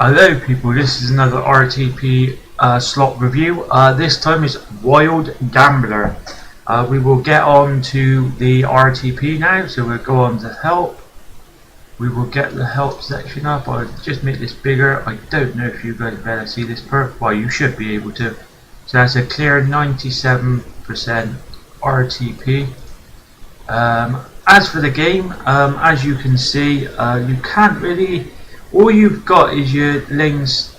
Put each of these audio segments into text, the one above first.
Hello people, this is another RTP slot review. This time is Wild Gambler. We will get on to the RTP now, so we'll go on to help. We will get the help section up. I'll just make this bigger. I don't know if you guys better see this perk. Well, you should be able to. So that's a clear 97% RTP. As for the game, as you can see, you can't really. All you've got is your lanes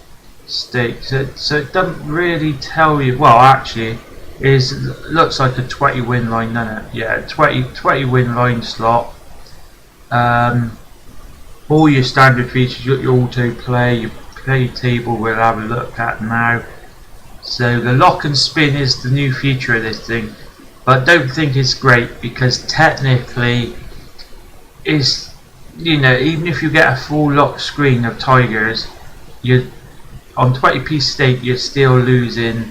stake, so it doesn't really tell you. Well, actually, looks like a 20 win line, doesn't it? Yeah, 20 win line slot. All your standard features, your auto play, your play table. We'll have a look at now. So the lock and spin is the new feature of this thing, but don't think it's great because technically, even if you get a full lock screen of tigers, you on 20p stake you're still losing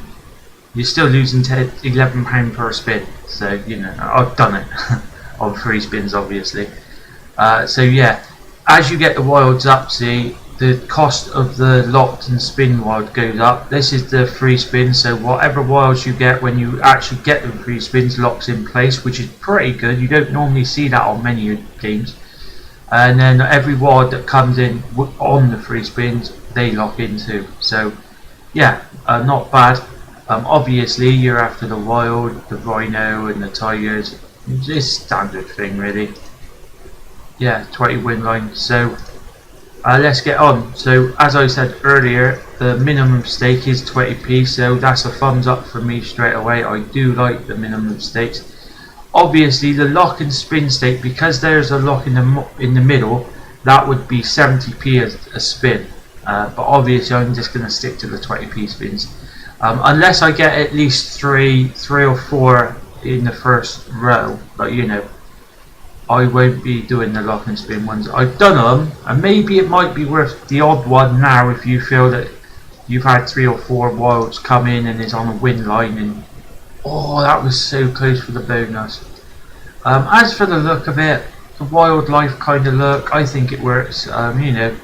to £11 per spin. So I've done it on free spins obviously. So yeah, as you get the wilds up, see the cost of the locked and spin wild goes up. This is the free spin, so whatever wilds you get when you actually get the free spins locks in place, which is pretty good. You don't normally see that on many games. And then every wild that comes in on the free spins, they lock into. So yeah, not bad. Obviously you're after the wild, the rhino and the tigers. It's standard thing really. Yeah, 20 win line. So let's get on. So as I said earlier, the minimum stake is 20p, so that's a thumbs up for me straight away. I do like the minimum stakes. Obviously the lock and spin stake, because there's a lock in the middle, that would be 70p a spin, but obviously I'm just going to stick to the 20p spins, unless I get at least three or four in the first row. But I won't be doing the lock and spin ones. I've done them, and maybe it might be worth the odd one now if you feel that you've had 3 or 4 wilds come in and it's on a win line and oh, that was so close for the bonus. As for the look of it, the wildlife kind of look, I think it works. The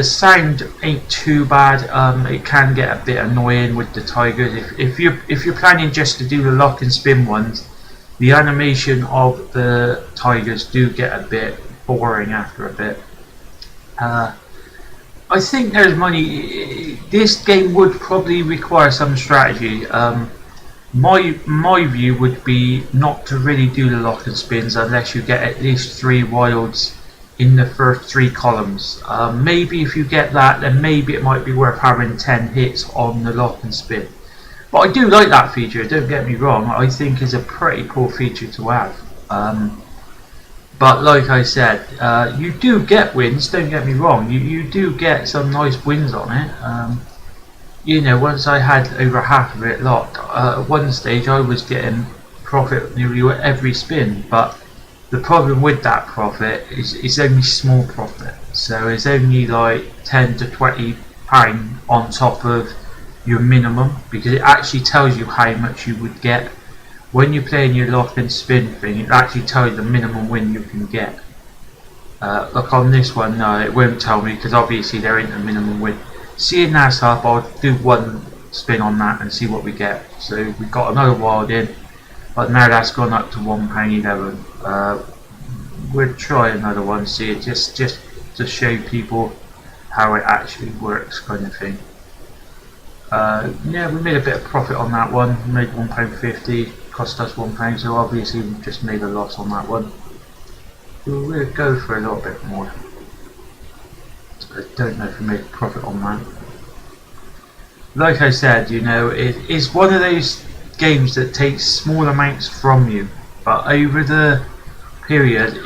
sound ain't too bad. It can get a bit annoying with the tigers. If you're planning just to do the lock and spin ones, the animation of the tigers do get a bit boring after a bit. I think there's money. This game would probably require some strategy. My view would be not to really do the lock and spins unless you get at least 3 wilds in the first 3 columns. Maybe if you get that, then maybe it might be worth having 10 hits on the lock and spin. But I do like that feature, don't get me wrong. I think it's a pretty cool feature to have. But like I said, you do get wins, don't get me wrong. You do get some nice wins on it. Once I had over half of it locked, at one stage I was getting profit nearly every spin, but the problem with that profit is it's only small profit, so it's only like 10 to 20 pound on top of your minimum, because it actually tells you how much you would get when you're playing your lock and spin thing. It actually tells you the minimum win you can get. Look, on this one, no, it won't tell me because obviously there ain't a minimum win. Seeing that's up, I'll do one spin on that and see what we get. So we've got another wild in, but now that's gone up to £1.11. We'll try another one, see it just to show people how it actually works, kind of thing. Yeah, we made a bit of profit on that one. We made £1.50, cost us £1, so obviously we just made a loss on that one. We'll go for a little bit more. I don't know if we made a profit on that. Like I said, it is one of those games that takes small amounts from you, but over the period,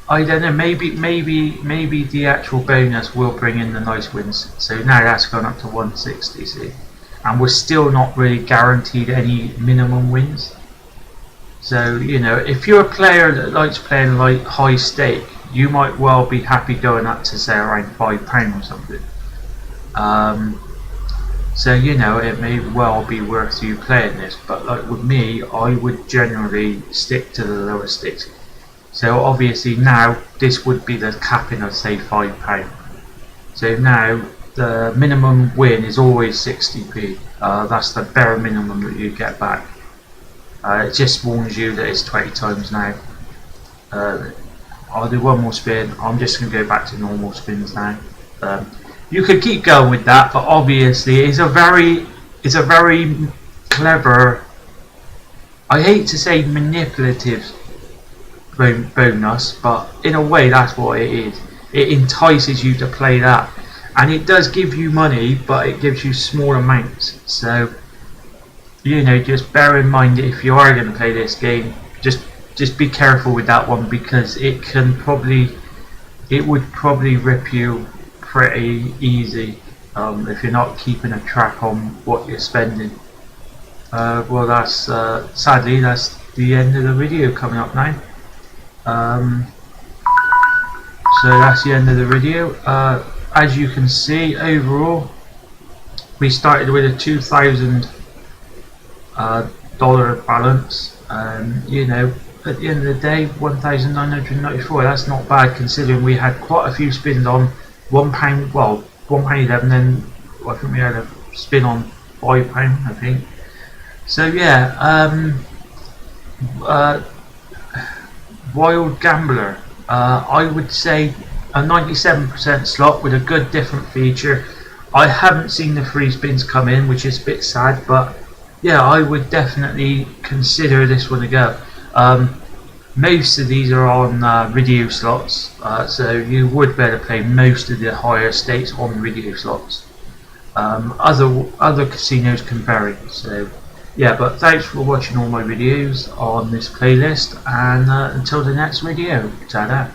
I don't know. Maybe the actual bonus will bring in the nice wins. So now that's gone up to 160. See, and we're still not really guaranteed any minimum wins. So if you're a player that likes playing like high stake, you might well be happy going up to say around £5 or something. So it may well be worth you playing this, but like with me, I would generally stick to the lower stakes. So obviously now this would be the capping of say £5. So now the minimum win is always 60p. That's the bare minimum that you get back. It just warns you that it's 20 times now. I'll do one more spin. I'm just going to go back to normal spins now. You could keep going with that, but obviously it's a very clever, I hate to say manipulative bonus, but in a way that's what it is. It entices you to play that, and it does give you money, but it gives you small amounts. So you know, just bear in mind that if you are going to play this game, just be careful with that one, because it would probably rip you pretty easy if you're not keeping a track on what you're spending. Well, that's sadly that's the end of the video coming up now. So that's the end of the video. As you can see, overall we started with a $2,000 balance, and you know, at the end of the day, 1,994. That's not bad considering we had quite a few spins on £1. Well, £1.11. Then I think we had a spin on £5, I think. So yeah, Wild Gambler. I would say a 97% slot with a good different feature. I haven't seen the free spins come in, which is a bit sad, but yeah, I would definitely consider this one a go. Most of these are on radio slots, so you would better play most of the higher stakes on radio slots. Other casinos can vary. So yeah, but thanks for watching all my videos on this playlist, and until the next video, ta-da.